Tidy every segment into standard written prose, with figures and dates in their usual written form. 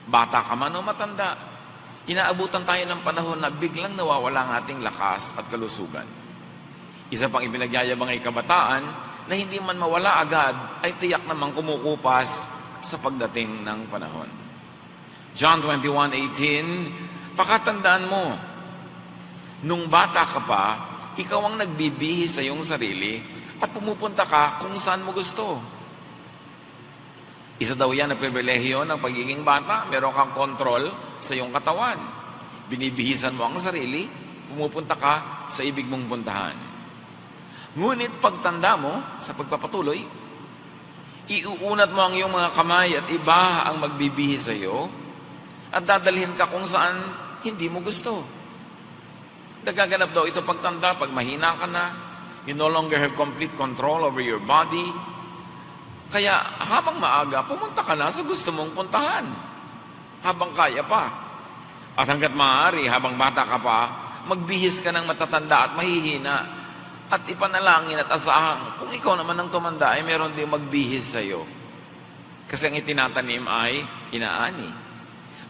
Bata ka man o matanda, inaabutan tayo ng panahon na biglang nawawala ang ating lakas at kalusugan. Isa pang ipinagyayabang ay kabataan na hindi man mawala agad ay tiyak namang kumukupas sa pagdating ng panahon. John 21:18, pakatandaan mo, nung bata ka pa, ikaw ang nagbibihis sa iyong sarili at pumupunta ka kung saan mo gusto. Isa daw yan na pribilehiyo ng pagiging bata. Meron kang kontrol sa iyong katawan. Binibihisan mo ang sarili, pumupunta ka sa ibig mong puntahan. Ngunit pagtanda mo sa pagpapatuloy, iuunat mo ang iyong mga kamay at iba ang magbibihis sa iyo at dadalhin ka kung saan hindi mo gusto. Nagaganap daw ito pagtanda, pag mahina ka na, you no longer have complete control over your body. Kaya habang maaga, pumunta ka na sa gusto mong puntahan. Habang kaya pa. At hanggat maaari, habang bata ka pa, magbihis ka ng matatanda at mahihina. At ipanalangin at asahan, kung ikaw naman ang tumanda, ay meron din magbihis sa iyo. Kasi ang itinatanim ay inaani.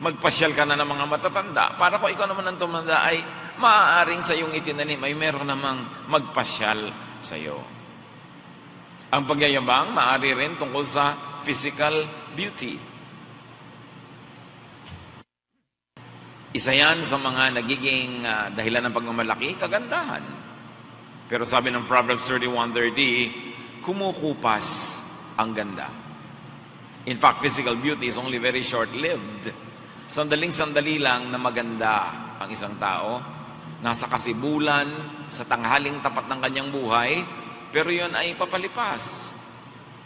Magpasyal ka na ng mga matatanda, para kung ikaw naman ang tumanda, ay maaaring sa iyong itinanim, ay meron namang magpasyal sa iyo. Ang pagyayabang, maaari rin tungkol sa physical beauty. Isa yan sa mga nagiging dahilan ng pagmamalaki, kagandahan. Pero sabi ng Proverbs 31:30, kumukupas ang ganda. In fact, physical beauty is only very short-lived. Sandaling-sandali lang na maganda ang isang tao. Nasa kasibulan, sa tanghaling tapat ng kanyang buhay, pero yun ay papalipas.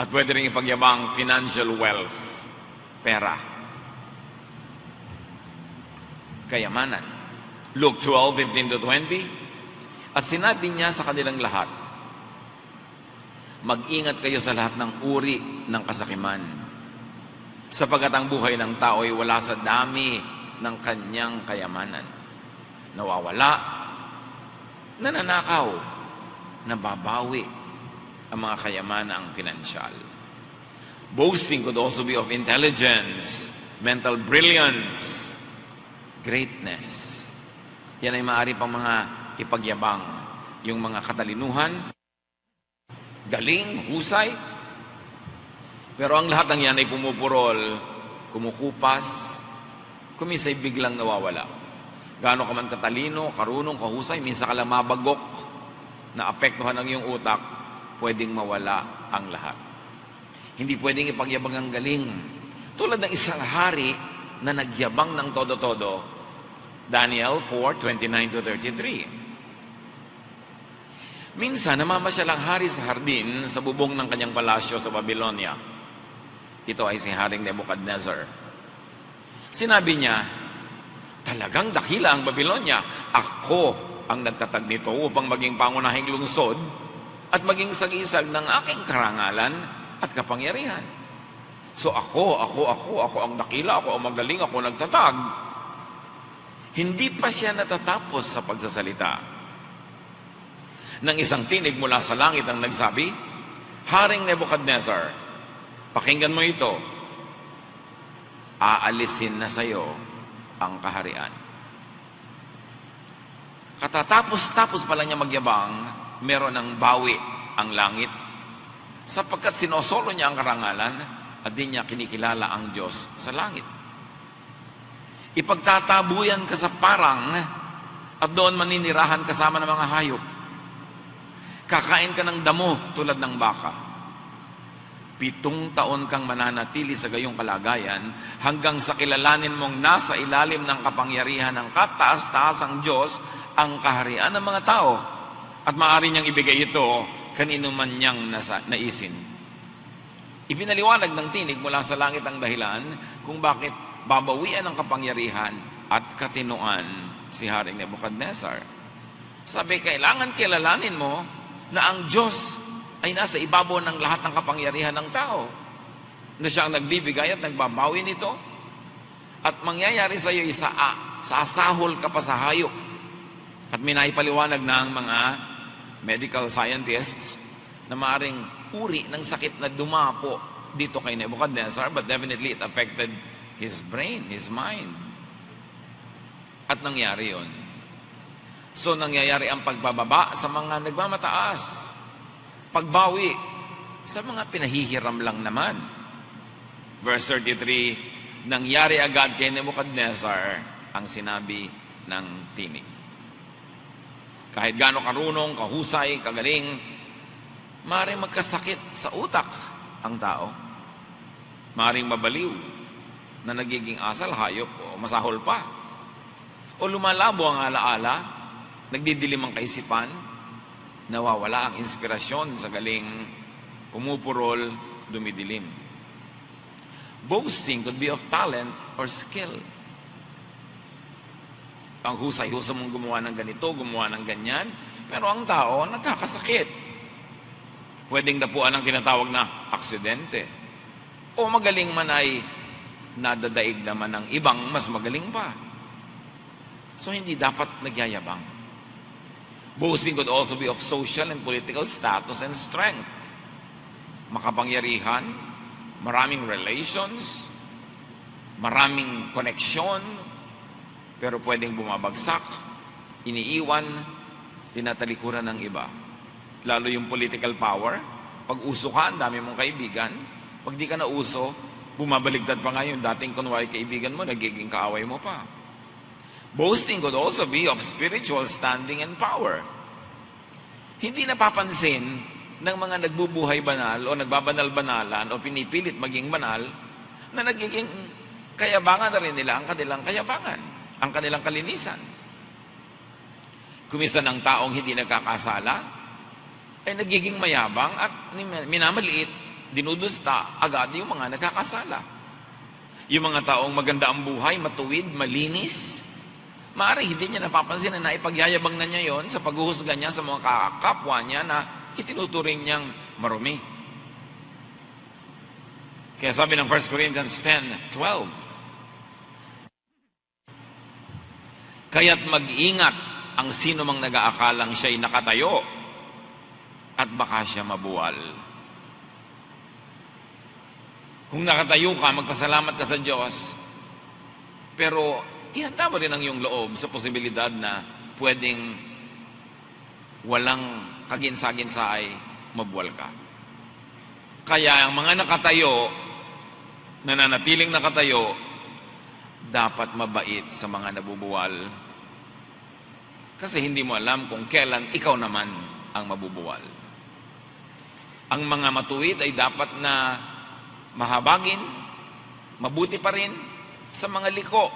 At pwede rin ipagyabang financial wealth, pera, kayamanan. Luke 12:15-20, at sinabi niya sa kanilang lahat, mag-ingat kayo sa lahat ng uri ng kasakiman, sapagkat ang buhay ng tao ay wala sa dami ng kanyang kayamanan. Nawawala, nananakaw, nababawi ang mga kayamanang pinansyal. Boasting could also be of intelligence, mental brilliance, greatness. Yan ay maaari pang mga ipagyabang. Yung mga katalinuhan, galing, husay. Pero ang lahat ng yan ay pumupurol, kumukupas, kumisay biglang nawawala. Gaano ka man katalino, karunong, kahusay, minsan ka lang mabagok, na apektuhan ang iyong utak, pwedeng mawala ang lahat. Hindi pwedeng ipagyabang ang galing. Tulad ng isang hari na nagyabang ng todo-todo, Daniel 4:29-33. Minsan, namamasyal ang hari sa hardin sa bubong ng kanyang palasyo sa Babylonia. Ito ay si Haring Nebuchadnezzar. Sinabi niya, talagang dakila ang Babylonia. Ako ang nagtatag nito upang maging pangunahing lungsod at maging sagisag ng aking karangalan at kapangyarihan. So ako ang dakila, ako ang magaling, ako nagtatag. Hindi pa siya natatapos sa pagsasalita. Nang isang tinig mula sa langit ang nagsabi, Haring Nebuchadnezzar, pakinggan mo ito. Aalisin na sa iyo ang kaharian. Katatapos pa lang niya magyabang, meron ng bawi ang langit sapagkat sinosolo niya ang karangalan at di niya kinikilala ang Diyos sa langit. Ipagtatabuyan ka sa parang at doon maninirahan kasama ng mga hayop. Kakain ka ng damo tulad ng baka. 7 taon kang mananatili sa gayong kalagayan hanggang sa kilalanin mong nasa ilalim ng kapangyarihan ng kataas-taasang Diyos ang kaharian ng mga tao at maaari niyang ibigay ito kanino man niyang naisin. Ipinaliwanag ng tinig mula sa langit ang dahilan kung bakit babawian ng kapangyarihan at katinuan si Haring Nebuchadnezzar. Sabi, kailangan kilalanin mo na ang Diyos ay nasa ibabaw ng lahat ng kapangyarihan ng tao, na siya ang nagbibigay at nagbabawi nito, at mangyayari sa iyo sasahol ka pa sa hayop. At minaipaliwanag ng mga medical scientists na maaaring uri ng sakit na dumapo dito kay Nebuchadnezzar, but definitely it affected his brain, his mind. At nangyari yon. So nangyayari ang pagbababa sa mga nagmamataas. Pagbawi sa mga pinahihiram lang naman. Verse 33, nangyari agad kay Nebuchadnezzar ang sinabi ng tinig. Kahit gaano karunong, kahusay, kagaling, maaaring magkasakit sa utak ang tao. Maaaring mabaliw na nagiging asal, hayop o masahol pa. O lumalabo ang alaala, nagdidilim ang kaisipan, nawawala ang inspirasyon sa galing, pumupurol, dumidilim. Boasting could be of talent or skill. Ang husay-husay mong gumawa ng ganito, gumawa ng ganyan, pero ang tao nagkakasakit. Pwedeng dapuan ang tinatawag na aksidente. O magaling man ay nadadaig naman ng ibang mas magaling pa. So hindi dapat nagyayabang. Boasting could also be of social and political status and strength. Makapangyarihan, maraming relations, maraming koneksyon, pero pwedeng bumabagsak, iniiwan, tinatalikuran ng iba. Lalo yung political power, pag uso ka, ang dami mong kaibigan, pag di ka na uso, bumabaligtad pa nga yung dating kunwari kaibigan mo, nagiging kaaway mo pa. Boasting could also be of spiritual standing and power. Hindi napapansin ng mga nagbubuhay banal o nagbabanal-banalan o pinipilit maging banal na nagiging kayabangan na rin nila ang kanilang kayabangan, ang kanilang kalinisan. Kuminsan ang taong hindi nagkakasala ay nagiging mayabang at minamaliit, dinudusta agad yung mga nagkakasala. Yung mga taong maganda ang buhay, matuwid, malinis, maaari hindi niya napapansin na naipagyayabang na niya yon sa paghuhusga niya sa mga kapwa niya na itinuturing niyang marumi. Kaya sabi ng 1 Corinthians 10:12, kaya't mag-ingat ang sino mang nag-aakalang siya'y nakatayo at baka siya mabuwal. Kung nakatayo ka, magpasalamat ka sa Diyos, pero ihanda mo rin ang iyong loob sa posibilidad na pwedeng walang kaginsa-ginsa ay mabuwal ka. Kaya ang mga nakatayo, nananatiling nakatayo, dapat mabait sa mga nabubuwal. Kasi hindi mo alam kung kailan ikaw naman ang mabubuwal. Ang mga matuwid ay dapat na mahabagin, mabuti pa rin sa mga liko.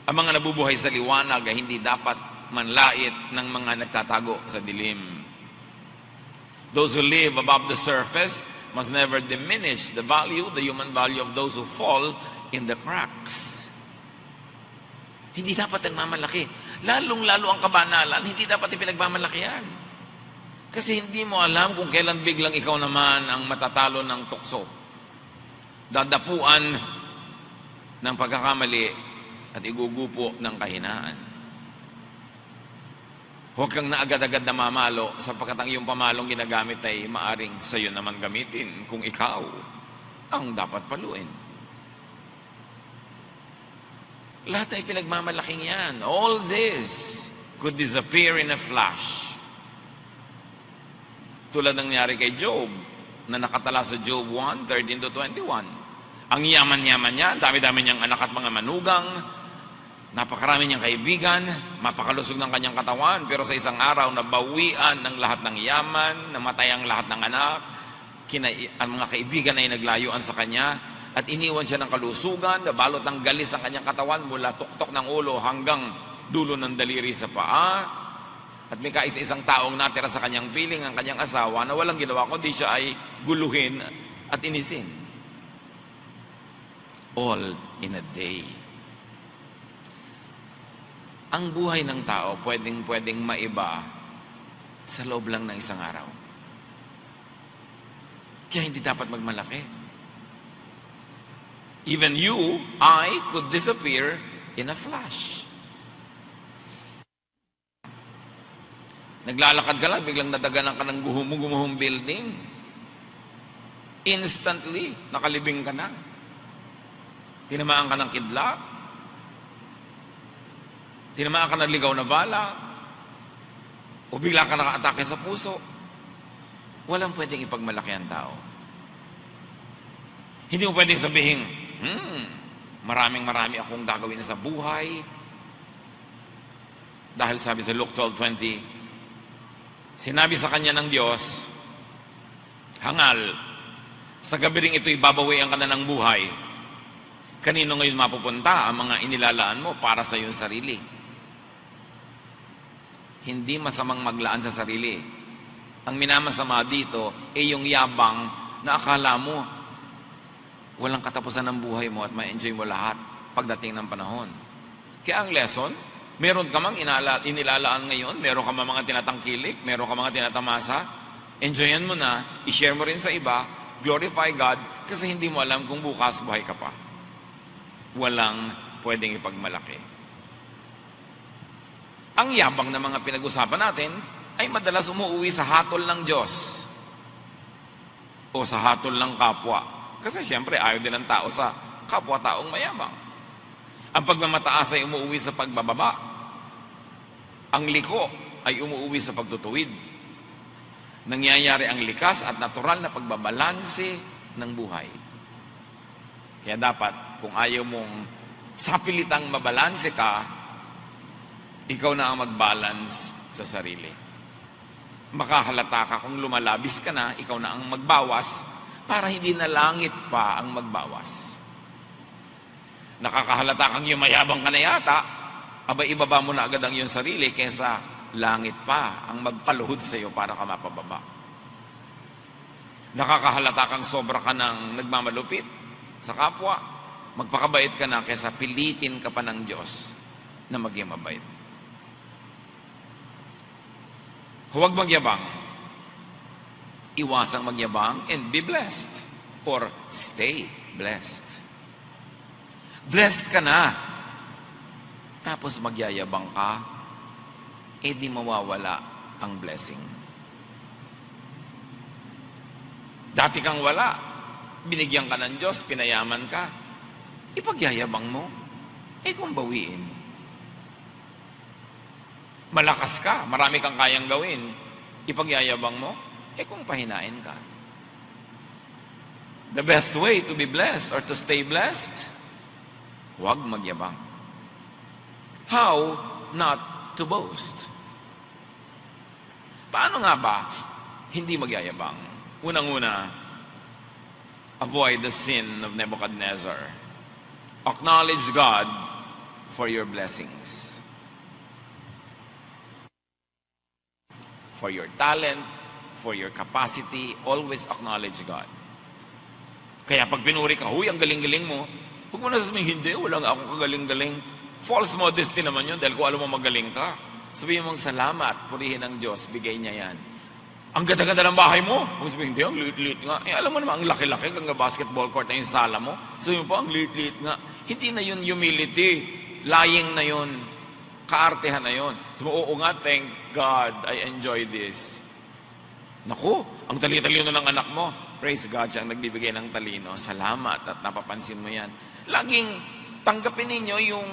Ang mga nabubuhay sa liwanag ay hindi dapat manlait ng mga nagtatago sa dilim. Those who live above the surface must never diminish the human value of those who fall in the cracks. Hindi dapat nagmamalaki. Lalong-lalo ang kabanalan, hindi dapat ipinagmamalakihan. Kasi hindi mo alam kung kailan biglang ikaw naman ang matatalo ng tukso. Dadapuan ng pagkakamali at igugupo ng kahinaan. Huwag kang na agad-agad na mamalo sapagkat ang iyong pamalong ginagamit ay maaring sa iyo naman gamitin kung ikaw ang dapat paluin. Lahat ay pinagmamalaking yan. All this could disappear in a flash. Tulad ng nangyari kay Job, na nakatala sa Job 1:13-21. Ang yaman-yaman niya, dami-dami niyang anak at mga manugang, napakarami niyang kaibigan, mapakalusog ng kanyang katawan, pero sa isang araw, nabawian ng lahat ng yaman, namatay ang lahat ng anak, ang mga kaibigan ay naglayuan sa kanya, at iniwan siya ng kalusugan, nabalot ng galis ang kanyang katawan mula tuktok ng ulo hanggang dulo ng daliri sa paa. At may kaisa-isang taong natira sa kanyang piling, ang kanyang asawa, na walang ginawa kundi siya ay guluhin at inisin. All in a day. Ang buhay ng tao pwedeng maiba sa loob lang ng isang araw. Kaya hindi dapat magmalaki. Even you, I, could disappear in a flash. Naglalakad ka lang, biglang nadaganan ka ng gumuhong building. Instantly, nakalibing ka na. Tinamaan ka ng kidlat? Tinamaan ka ng ligaw na bala? O bigla ka naka-atake sa puso? Walang pwedeng ipagmalaki ang tao. Hindi mo pwedeng sabihin, marami akong gagawin sa buhay. Dahil sabi sa Luke 12:20, sinabi sa kanya ng Diyos, hangal, sa gabi ring ito'y babawian ka na ng buhay. Kanino ngayon mapupunta ang mga inilalaan mo para sa iyong sarili? Hindi masamang maglaan sa sarili. Ang minamasama dito ay yung yabang na akala mo walang katapusan ng buhay mo at ma-enjoy mo lahat pagdating ng panahon. Kaya ang lesson, meron ka mang inilalaan ngayon, meron ka mang mga tinatangkilik, meron ka mga tinatamasa, enjoyan mo na, i-share mo rin sa iba, glorify God, kasi hindi mo alam kung bukas buhay ka pa. Walang pwedeng ipagmalaki. Ang yabang na mga pinag-usapan natin ay madalas umuwi sa hatol ng Diyos o sa hatol ng kapwa. Kasi siyempre ayaw din ng tao sa kapwa-taong mayabang. Ang pagmamataas ay umuwi sa pagbababa. Ang liko ay umuwi sa pagtutuwid. Nangyayari ang likas at natural na pagbabalanse ng buhay. Kaya dapat, kung ayaw mong sapilitang mabalanse ka, ikaw na ang mag-balance sa sarili. Makahalata ka kung lumalabis ka na, ikaw na ang magbawas para hindi na langit pa ang magbawas. Nakakahalata kang yumayabang ka na yata, abay ibaba mo na agad ang iyong sarili kaysa langit pa ang magpaluhod sa iyo para ka mapababa. Nakakahalata kang sobra ka ng nagmamalupit sa kapwa, magpakabait ka na kaysa pilitin ka pa ng Diyos na maging mabait. Huwag magyabang. Iwasang magyabang and be blessed or stay blessed. Blessed ka na. Tapos magyayabang ka, di mawawala ang blessing. Dati kang wala, binigyan ka ng Diyos, pinayaman ka, ipagyayabang mo, kung bawiin. Malakas ka, marami kang kayang gawin, ipagyayabang mo, kung pahinain ka. The best way to be blessed or to stay blessed, huwag magyabang. How not to boast? Paano nga ba hindi magyayabang? Unang-una, avoid the sin of Nebuchadnezzar. Acknowledge God for your blessings. For your talent, for your capacity, always acknowledge God. Kaya pag pinuri ka, huy, ang galing-galing mo, huwag mo na sasabihin, hindi, wala nga akong kagaling-galing. False modesty naman yun dahil kung alam mo magaling ka. Sabihin mong salamat, purihin ng Diyos, bigay niya yan. Ang ganda-ganda ng bahay mo. Huwag sabihin, hindi, ang liit-liit nga. Alam mo naman, ang laki-laki, hanggang basketball court na yung sala mo. Sabihin mo po, ang liit-liit nga. Hindi na yun humility. Lying na yun. Kaartehan na yun. Sabi mo, oo nga, thank God, I enjoy this. Naku, ang tali-talino ng anak mo. Praise God, siya ang nagbibigay ng talino. Salamat at napapansin mo yan. Laging tanggapin ninyo yung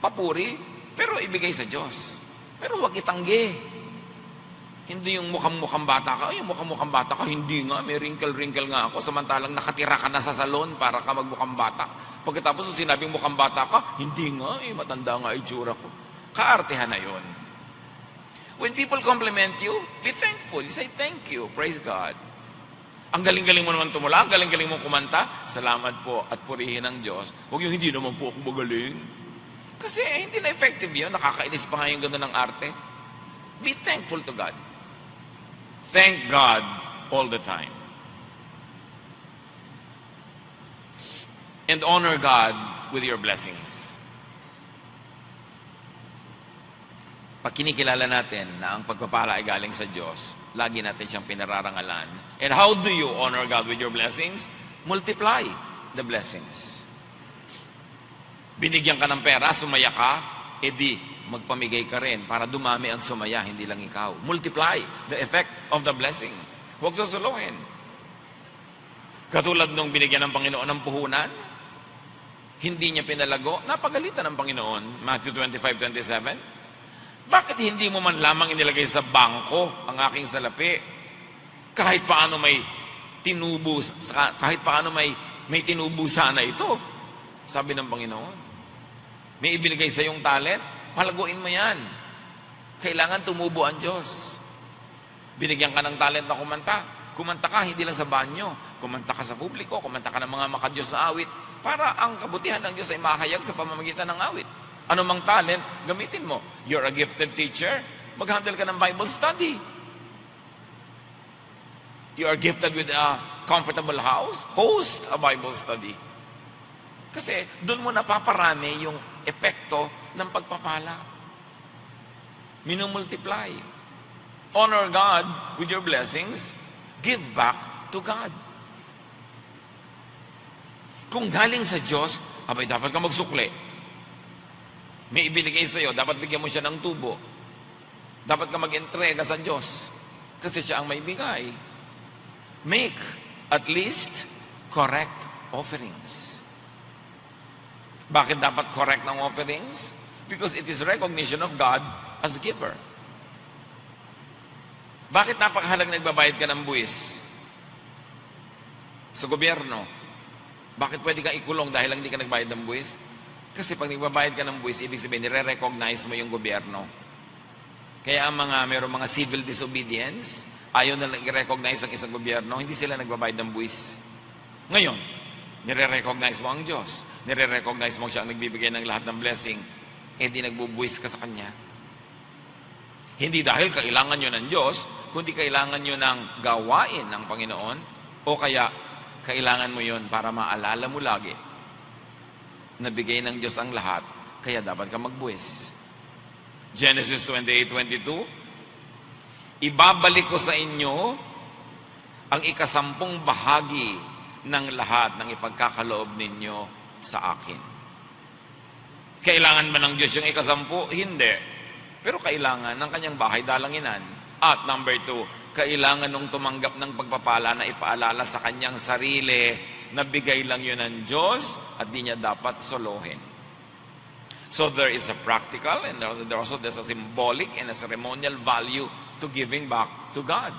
papuri, pero ibigay sa Diyos. Pero huwag itanggi. Hindi yung mukhang-mukhang bata ka. Ay, mukhang-mukhang bata ka. Hindi nga, may wrinkle-wrinkle nga ako. Samantalang nakatira ka na sa salon para ka magmukhang bata. Pagkatapos nung sinabing mukhang bata ka, hindi nga, matanda nga itsura ko. Kaartehan na yun. When people compliment you, be thankful. You say, thank you. Praise God. Ang galing-galing mo naman tumula, ang galing-galing mo kumanta, salamat po at purihin ng Diyos. Huwag yung hindi naman po ako magaling. Kasi hindi na effective yun. Nakakainis pa nga yung ganda ng arte. Be thankful to God. Thank God all the time. And honor God with your blessings. Pag kinikilala natin na ang pagpapala ay galing sa Diyos, lagi natin siyang pinararangalan. And how do you honor God with your blessings? Multiply the blessings. Binigyan ka ng pera, sumaya ka, edi magpamigay ka rin para dumami ang sumaya, hindi lang ikaw. Multiply the effect of the blessing. Huwag susuluhin. Katulad nung binigyan ng Panginoon ng puhunan, Hindi niya pinalago, napagalitan ng Panginoon. Matthew 25:27. Bakit hindi mo man lamang inilagay sa bangko ang aking salapi? Kahit paano may tinubo, kahit paano may tinubo sana ito. Sabi ng Panginoon. May ibinigay sa iyong talent, palaguin mo yan. Kailangan tumubo ang Diyos. Binigyan ka ng talent na kumanta. Kumanta ka, hindi lang sa banyo. Kumanta ka sa publiko, kumanta ka ng mga makadiyos na awit para ang kabutihan ng Diyos ay mahayag sa pamamagitan ng awit. Ano mang talent, gamitin mo. You're a gifted teacher, mag-handle ka ng Bible study. You are gifted with a comfortable house, host a Bible study. Kasi doon mo napaparami yung epekto ng pagpapala. Minumultiply. Honor God with your blessings, give back to God. Kung galing sa Diyos, abay dapat ka magsukli. May ibinigay sa iyo, dapat bigyan mo siya ng tubo. Dapat ka mag-entrega sa Diyos. Kasi siya ang may bigay. Make at least correct offerings. Bakit dapat correct ng offerings? Because it is recognition of God as giver. Bakit napakahalagang nagbabayad ka ng buwis? Sa gobyerno. Bakit pwede kang ikulong dahil lang hindi ka nagbayad ng buwis? Kasi pag nagbabayad ka ng buwis, ibig sabihin, nire-recognize mo yung gobyerno. Kaya ang mayroong mga civil disobedience, ayaw na nag-recognize ang isang gobyerno, hindi sila nagbabayad ng buwis. Ngayon, nire-recognize mo ang Diyos. Nire-recognize mo siya ang nagbibigay ng lahat ng blessing. Eh di nagbubuwis ka sa Kanya. Hindi dahil kailangan nyo ng Diyos, kundi kailangan nyo ng gawain ng Panginoon, o kaya kailangan mo yon para maalala mo lagi na bigay ng Diyos ang lahat, kaya dapat ka magbuwis. Genesis 28:22, ibabalik ko sa inyo ang ikasampung bahagi ng lahat ng ipagkakaloob ninyo sa akin. Kailangan ba ng Diyos yung ikasampu? Hindi. Pero kailangan ng kanyang bahay dalanginan. At number 2, kailangan nung tumanggap ng pagpapala na ipaalala sa kanyang sarili na bigay lang yun ng Diyos at di niya dapat solohin. So there is a practical and there's a symbolic and a ceremonial value to giving back to God.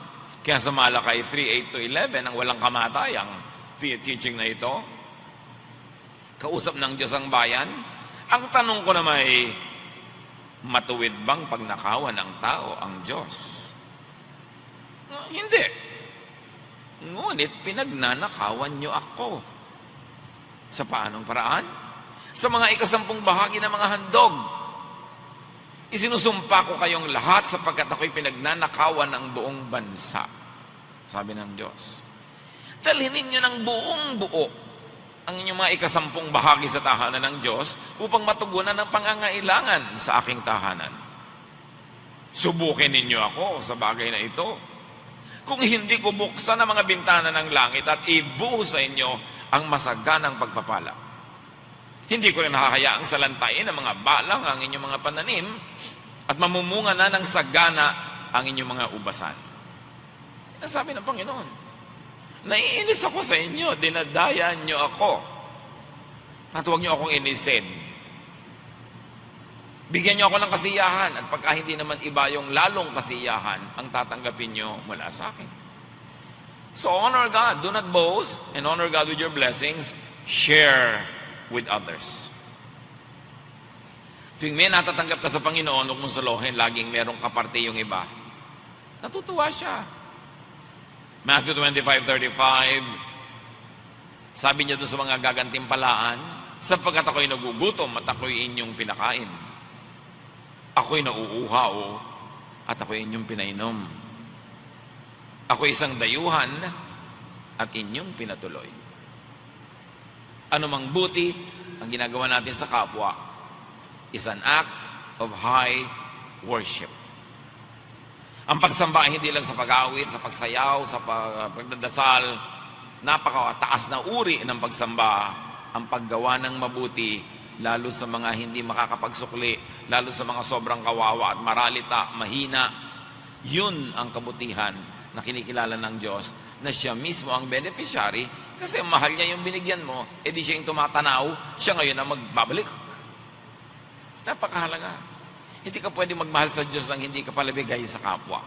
Kaya sa Malakay 3:8-11, ang walang kamatayang teaching na ito, kausap ng Diyos ang bayan. Ang tanong ko naman ay, matuwid bang pagnakawan ng tao ang Diyos? Hindi. Ngunit pinagnanakawan niyo ako. Sa paanong paraan? Sa mga ikasampung bahagi ng mga handog. Isinusumpa ko kayong lahat sapagkat ako'y pinagnanakawan ng buong bansa. Sabi ng Diyos. Dalhin ninyo ng buong buo ang inyong mga ikasampung bahagi sa tahanan ng Diyos upang matugunan ang pangangailangan sa aking tahanan. Subukin ninyo ako sa bagay na ito. Kung hindi ko buksan ang mga bintana ng langit at ibuhos sa inyo ang masaganang pagpapala. Hindi ko rin hahayaang salantain ng mga balang ang inyong mga pananim at mamumunga na ng sagana ang inyong mga ubasan. Ang sabi ng Panginoon, naiinis ako sa inyo, dinadaya nyo ako. At huwag nyo akong inisin. Bigyan nyo ako ng kasiyahan at pagka hindi naman iba yung lalong kasiyahan ang tatanggapin nyo mula sa akin. So honor God, do not boast, and honor God with your blessings, share with others. Tuwing may natatanggap ka sa Panginoon, huwag mong salohin, laging merong kaparte yung iba. Natutuwa siya. Matthew 25:35, sabi niya doon sa mga gagantimpalaan, sapagkat ako'y nagugutom at ako'y inyong pinakain. Ako'y nauuhaw at ako'y inyong pinainom. Ako'y isang dayuhan at inyong pinatuloy. Ano mang buti ang ginagawa natin sa kapwa is an act of high worship. Ang pagsamba ay hindi lang sa pag-awit, sa pagsayaw, sa pagdadasal. Napakataas na uri ng pagsamba. Ang paggawa ng mabuti, lalo sa mga hindi makakapagsukli, lalo sa mga sobrang kawawa at maralita, mahina. Yun ang kabutihan na kinikilala ng Diyos na siya mismo ang beneficiary kasi mahal niya yung binigyan mo, edi siya yung tumatanaw, siya ngayon ang magbabalik. Napakahalaga. Hindi ka pwede magmahal sa Diyos nang hindi ka palabigay sa kapwa.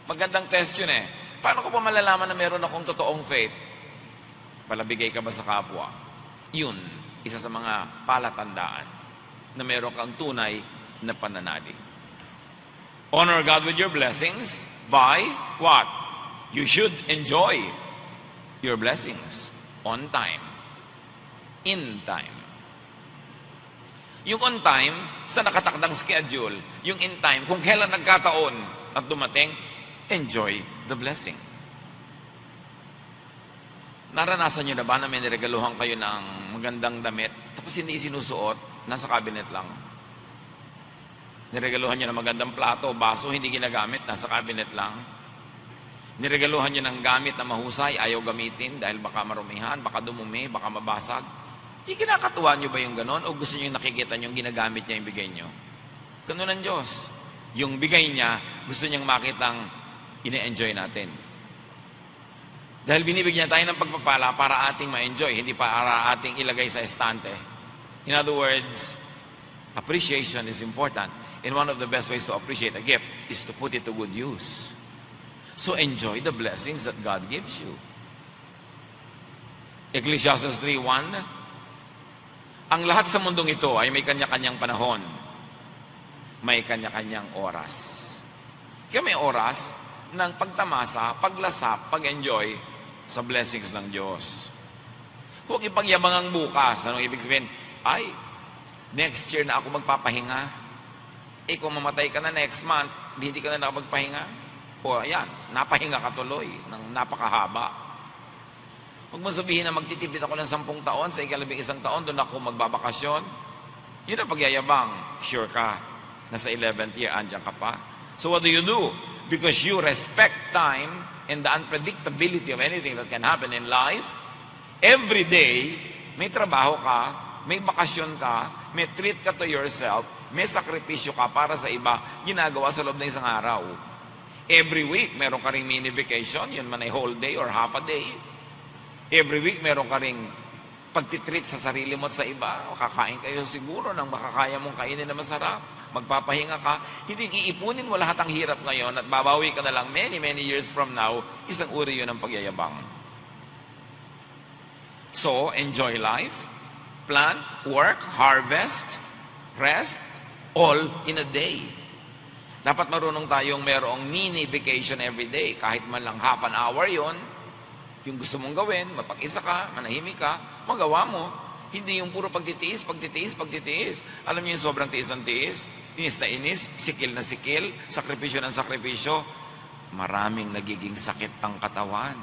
Magandang test yun eh. Paano ko pa malalaman na meron akong totoong faith? Palabigay ka ba sa kapwa? Yun, isa sa mga palatandaan na meron kang tunay na pananalig. Honor God with your blessings by what? You should enjoy your blessings on time, in time. Yung on time, sa nakatakdang schedule. Yung in time, kung kailan nagkataon at dumating, enjoy the blessing. Naranasan nyo na ba na may niregaluhan kayo ng magandang damit, tapos hindi sinusuot, nasa cabinet lang? Niregaluhan nyo ng magandang plato, baso, hindi ginagamit, nasa cabinet lang? Niregaluhan nyo ng gamit na mahusay, ayaw gamitin dahil baka marumihan, baka dumumi, baka mabasag? Ikinakatuwa nyo ba yung ganon? O gusto nyo nakikita nyo yung ginagamit niya yung bigay nyo? Ganon ang Diyos. Yung bigay niya, gusto niyang makitang ine-enjoy natin. Dahil binibigyan tayo ng pagpapala para ating ma-enjoy, hindi para ating ilagay sa estante. In other words, appreciation is important. And one of the best ways to appreciate a gift is to put it to good use. So enjoy the blessings that God gives you. Ecclesiastes 3:1, ang lahat sa mundong ito ay may kanya-kanyang panahon. May kanya-kanyang oras. Kaya may oras ng pagtamasa, paglasap, pag-enjoy sa blessings ng Diyos. Huwag ipagyabang ang bukas. Anong ibig sabihin? Ay, next year na ako magpapahinga. Eh kung mamatay ka na next month, hindi ka na nakapagpahinga. O ayan, napahinga ka tuloy ng napakahaba. Huwag mo sabihin na magtitipid ako ng 10 taon, sa ika-11 taon, doon ako magbabakasyon. Yun ang pagyayabang. Sure ka, nasa 11th year, andyan ka pa. So what do? Because you respect time and the unpredictability of anything that can happen in life, every day, may trabaho ka, may bakasyon ka, may treat ka to yourself, may sakripisyo ka para sa iba, ginagawa sa loob ng isang araw. Every week, meron ka ring mini vacation, yun man ay whole day or half a day. Every week, meron ka ring pagtitreat sa sarili mo at sa iba. Kakain kayo siguro ng makakaya mong kainin na masarap. Magpapahinga ka. Hindi iipunin mo lahat ang hirap ngayon at babawi ka na lang many years from now. Isang uri yun ng pagyayabang. So, enjoy life. Plant, work, harvest, rest, all in a day. Dapat marunong tayong merong mini vacation every day. Kahit man lang half an hour yon, yung gusto mong gawin, mapag-isa ka, manahimik ka, magawa mo. Hindi yung puro pagtitiis. Alam niyo yung sobrang tiis ng tiis, inis na inis, sikil na sikil, sakripisyo ng sakripisyo. Maraming nagiging sakit ang katawan.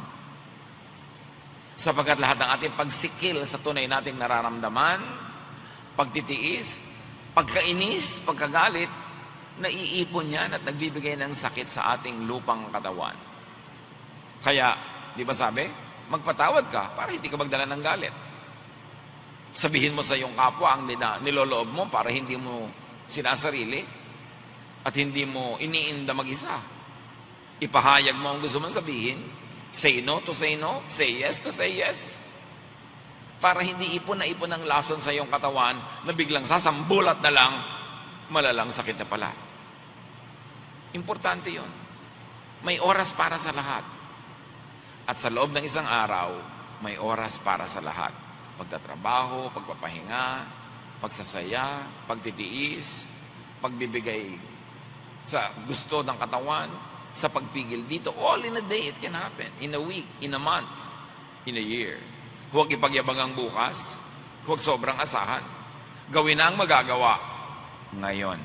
Sapagkat lahat ng ating pagsikil sa tunay nating nararamdaman, pagtitiis, pagkainis, pagkagalit, naiipon yan at nagbibigay ng sakit sa ating lupang katawan. Kaya, di ba sabi, magpatawad ka para hindi ka magdala ng galit. Sabihin mo sa iyong kapwa ang niloloob mo para hindi mo sinasarili at hindi mo iniinda mag-isa. Ipahayag mo ang gusto mong sabihin. Say no to say no. Say yes to say yes. Para hindi ipon na ipon ang lason sa iyong katawan na biglang sasambulat na lang, malalang sakit na pala. Importante yon. May oras para sa lahat. At sa loob ng isang araw, may oras para sa lahat. Pagtatrabaho, pagpapahinga, pagsasaya, pagtitiis, pagbibigay sa gusto ng katawan, sa pagpigil dito. All in a day, it can happen. In a week, in a month, in a year. Huwag ipagyabang ang bukas. Huwag sobrang asahan. Gawin na ang magagawa ngayon.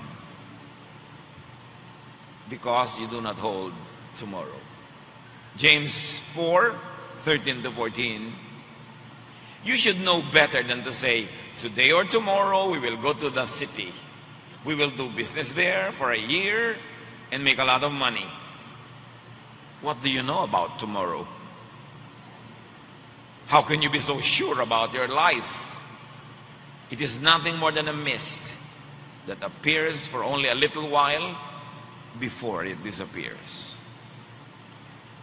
Because you do not hold tomorrow. James 4:13-14. You should know better than to say, today or tomorrow we will go to the city. We will do business there for a year and make a lot of money. What do you know about tomorrow? How can you be so sure about your life? It is nothing more than a mist that appears for only a little while before it disappears.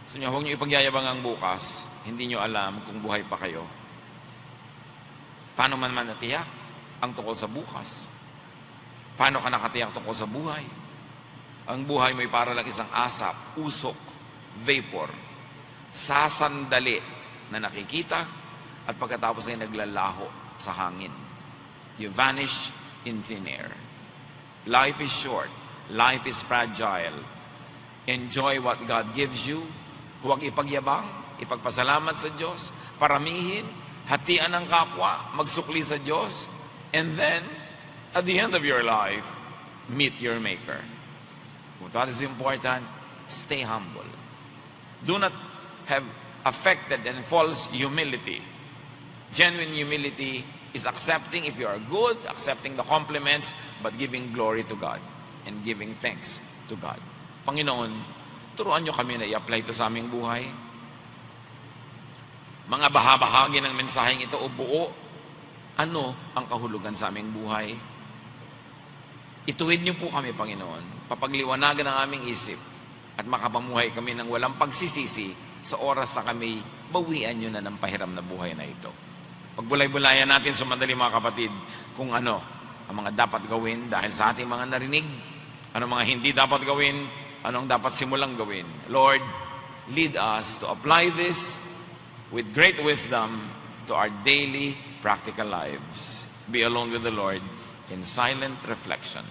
Sabi niyo, huwag niyo ipagyayabang ang bukas. Hindi niyo alam kung buhay pa kayo. Paano man natiyak ang tungkol sa bukas? Paano ka nakatiyak tungkol sa buhay? Ang buhay mo ay para lang isang asap, usok, vapor, sasandali na nakikita at pagkatapos ay naglalaho sa hangin. You vanish in thin air. Life is short. Life is fragile. Enjoy what God gives you. Huwag ipagyabang, ipagpasalamat sa Diyos, paramihin, hatian ng kapwa, magsukli sa Diyos, and then, at the end of your life, meet your Maker. What is important? Stay humble. Do not have affected and false humility. Genuine humility is accepting if you are good, accepting the compliments, but giving glory to God and giving thanks to God. Panginoon, turuan niyo kami na i-apply ito sa aming buhay. Mga bahagi ng mensaheng ito o buo, ano ang kahulugan sa aming buhay? Ituwid niyo po kami, Panginoon, papagliwanagan ang aming isip at makapamuhay kami ng walang pagsisisi sa oras na kami bawian niyo na ng pahiram na buhay na ito. Pagbulay-bulayan natin sumandali mga kapatid kung ano ang mga dapat gawin dahil sa ating mga narinig, ano mga hindi dapat gawin, anong dapat simulang gawin. Lord, lead us to apply this with great wisdom to our daily practical lives. Be alone with the Lord in silent reflection.